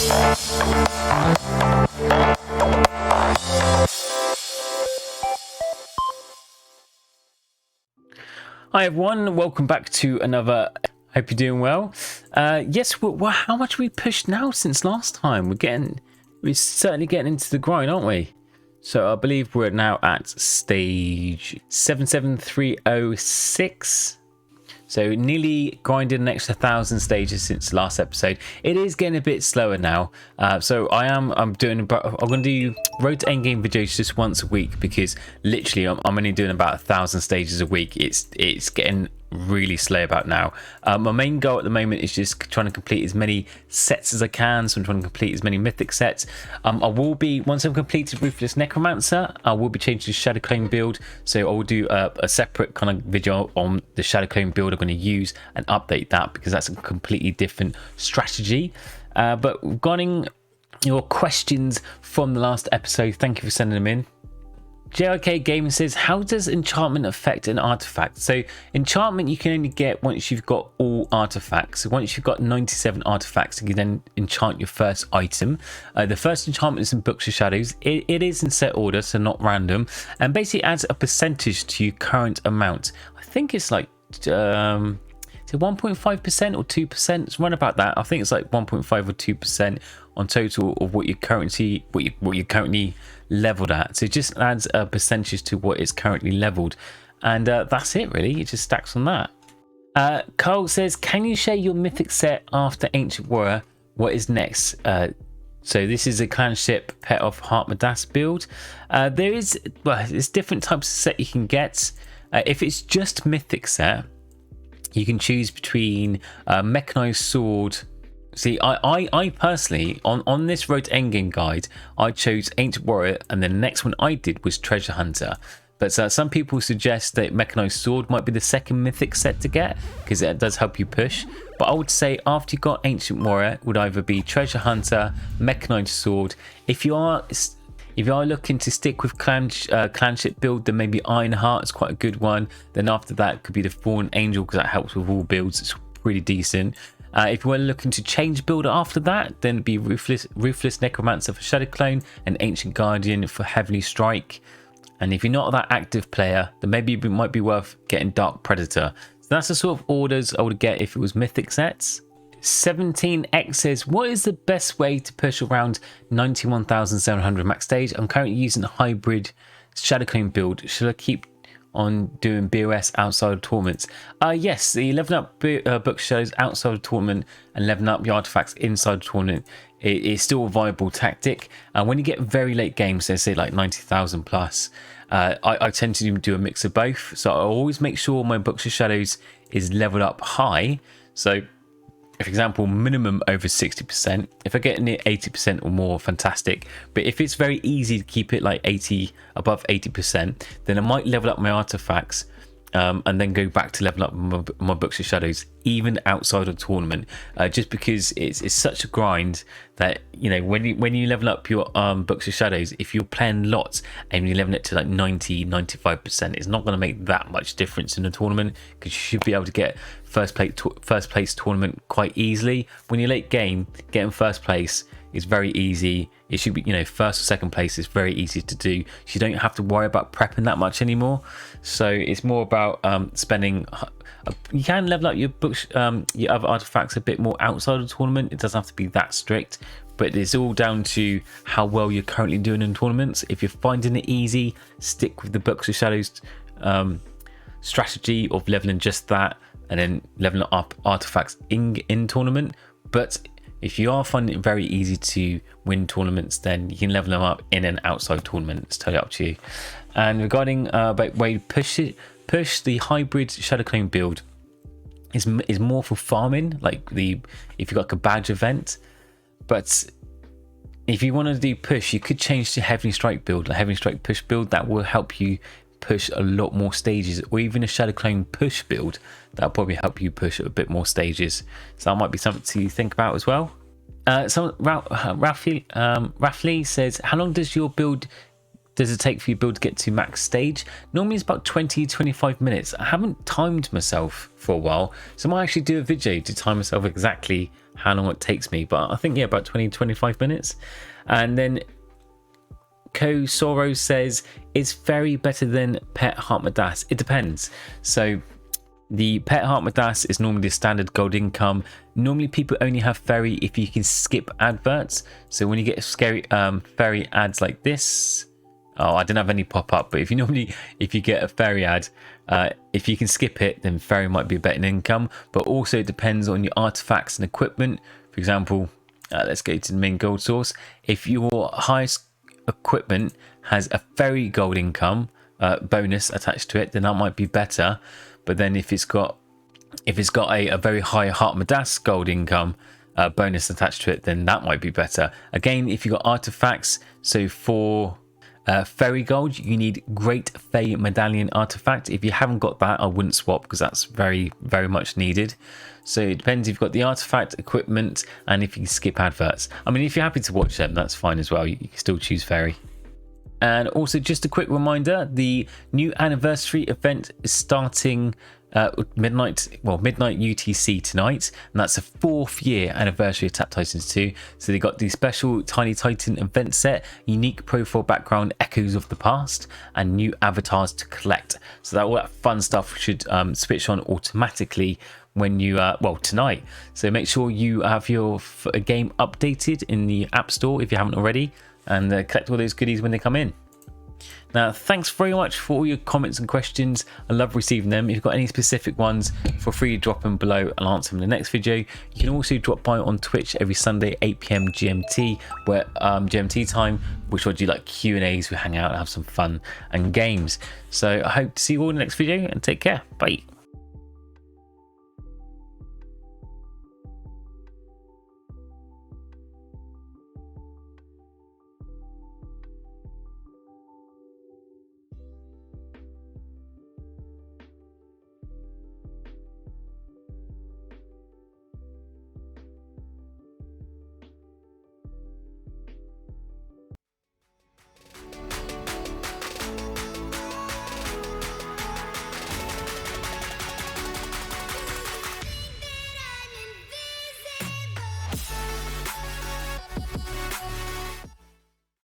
Hi everyone, welcome back to another. Hope you're doing well. Yes, well, how much have we pushed now since last time? We're certainly getting into the grind, aren't we? So I believe we're now at stage 77306. So nearly grinded an extra 1,000 stages since the last episode. It is getting a bit slower now. So I'm going to do road to endgame videos just once a week, because literally I'm only doing about 1,000 stages a week. It's getting really slow about now. My main goal at the moment is just trying to complete as many sets as I can. So I'm trying to complete as many mythic sets. I will be, once I've completed Ruthless Necromancer, I will be changing to Shadow Clone build. So I will do a separate kind of video on the Shadow Clone build I'm going to use and update that, because that's a completely different strategy. But regarding your questions from the last episode, thank you for sending them in. JRK Gaming says, how does enchantment affect an artifact? So enchantment you can only get once you've got all artifacts. So once you've got 97 artifacts, you can then enchant your first item. The first enchantment is in Books of Shadows. It is in set order, so not random, and basically adds a percentage to your current amount. I think it's like 1.5% or 2%. It's run about that. I think it's like 1.5 or 2% on total of what you're currently leveled at. So it just adds a percentage to what is currently leveled, and that's it really. It just stacks on that. Carl says, can you share your mythic set after Ancient Warrior? What is next? So this is a clanship Pet of Hartmadas build. There's different types of set you can get. If it's just mythic set, you can choose between Mechanized Sword. See, I personally, on this Road to Endgame guide, I chose Ancient Warrior, and then the next one I did was Treasure Hunter. But some people suggest that Mechanized Sword might be the second mythic set to get, because it does help you push. But I would say after you got Ancient Warrior, it would either be Treasure Hunter, Mechanized Sword. If you are looking to stick with clanship build, then maybe Ironheart is quite a good one. Then after that could be the Fallen Angel, because that helps with all builds. It's pretty decent. If you were looking to change build after that, then it'd be Ruthless Necromancer for Shadow Clone and Ancient Guardian for Heavenly Strike. And if you're not that active player, then maybe it might be worth getting Dark Predator. So that's the sort of orders I would get if it was mythic sets. 17X says, what is the best way to push around 91,700 max stage? I'm currently using a hybrid Shadow Clone build. Should I keep on doing BOS outside of tournaments? Yes, the leveling up book shows outside of tournament and leveling up your artifacts inside the tournament is still a viable tactic. When you get very late games, let's say like 90,000 plus, I tend to do a mix of both. So I always make sure my Books of Shadows is leveled up high. So for example, minimum over 60%. If I get near 80% or more, fantastic. But if it's very easy to keep it like above 80%, then I might level up my artifacts and then go back to level up my Books of Shadows, even outside of tournament, just because it's such a grind that, you know, when you level up your Books of Shadows, if you're playing lots and you level it to like 90-95%, it's not going to make that much difference in a tournament, because you should be able to get first place tournament quite easily. When you're late game, getting first place is very easy. It should be, you know, first or second place is very easy to do. So you don't have to worry about prepping that much anymore. So it's more about spending. You can level up your books, your other artifacts a bit more outside of the tournament. It doesn't have to be that strict, but it's all down to how well you're currently doing in tournaments. If you're finding it easy, stick with the Books of Shadows strategy of leveling just that, and then leveling up artifacts in tournament. But if you are finding it very easy to win tournaments, then you can level them up in an outside tournament. It's totally up to you. And regarding about way to push the hybrid Shadow Clone build is more for farming, like if you've got like a badge event. But if you want to do push, you could change to Heavenly Strike build, a Heavenly Strike push build that will help you push a lot more stages, or even a Shadow Clone push build that'll probably help you push a bit more stages. So that might be something to think about as well. Ralphie says, how long does your build does it take for your build to get to max stage? Normally it's about 20-25 minutes. I haven't timed myself for a while, so I might actually do a video to time myself exactly how long it takes me, but I think, yeah, about 20-25 minutes. And then Soulrise says it's very better than Pet Hartmadas. It depends. So the Pet Hartmadas is normally the standard gold income. Normally people only have fairy if you can skip adverts. So when you get scary fairy ads like this, oh, I didn't have any pop up, but if you get a fairy ad, if you can skip it, then fairy might be a better income. But also it depends on your artifacts and equipment. For example, let's go to the main gold source. If your highest equipment has a fairy gold income bonus attached to it, then that might be better. But then if it's got a very high Hartmadas gold income bonus attached to it, then that might be better. Again, if you got artifacts, so for fairy gold, you need Great Fey Medallion artifact. If you haven't got that, I wouldn't swap because that's very, very much needed. So it depends if you've got the artifact, equipment, and if you can skip adverts. I mean, if you're happy to watch them, that's fine as well. You can still choose fairy. And also, just a quick reminder, the new anniversary event is starting midnight UTC tonight, and that's the 4th year anniversary of Attack Titans 2. So they got the special Tiny Titan event set, unique profile background echoes of the past, and new avatars to collect. So that all that fun stuff should switch on automatically when you tonight. So make sure you have your game updated in the App Store if you haven't already, and collect all those goodies when they come in. Now, thanks very much for all your comments and questions. I love receiving them. If you've got any specific ones, feel free to drop them below. I'll answer them in the next video. You can also drop by on Twitch every Sunday, 8 PM GMT, where GMT time, which I do like Q&As. We hang out and have some fun and games. So I hope to see you all in the next video, and take care. Bye.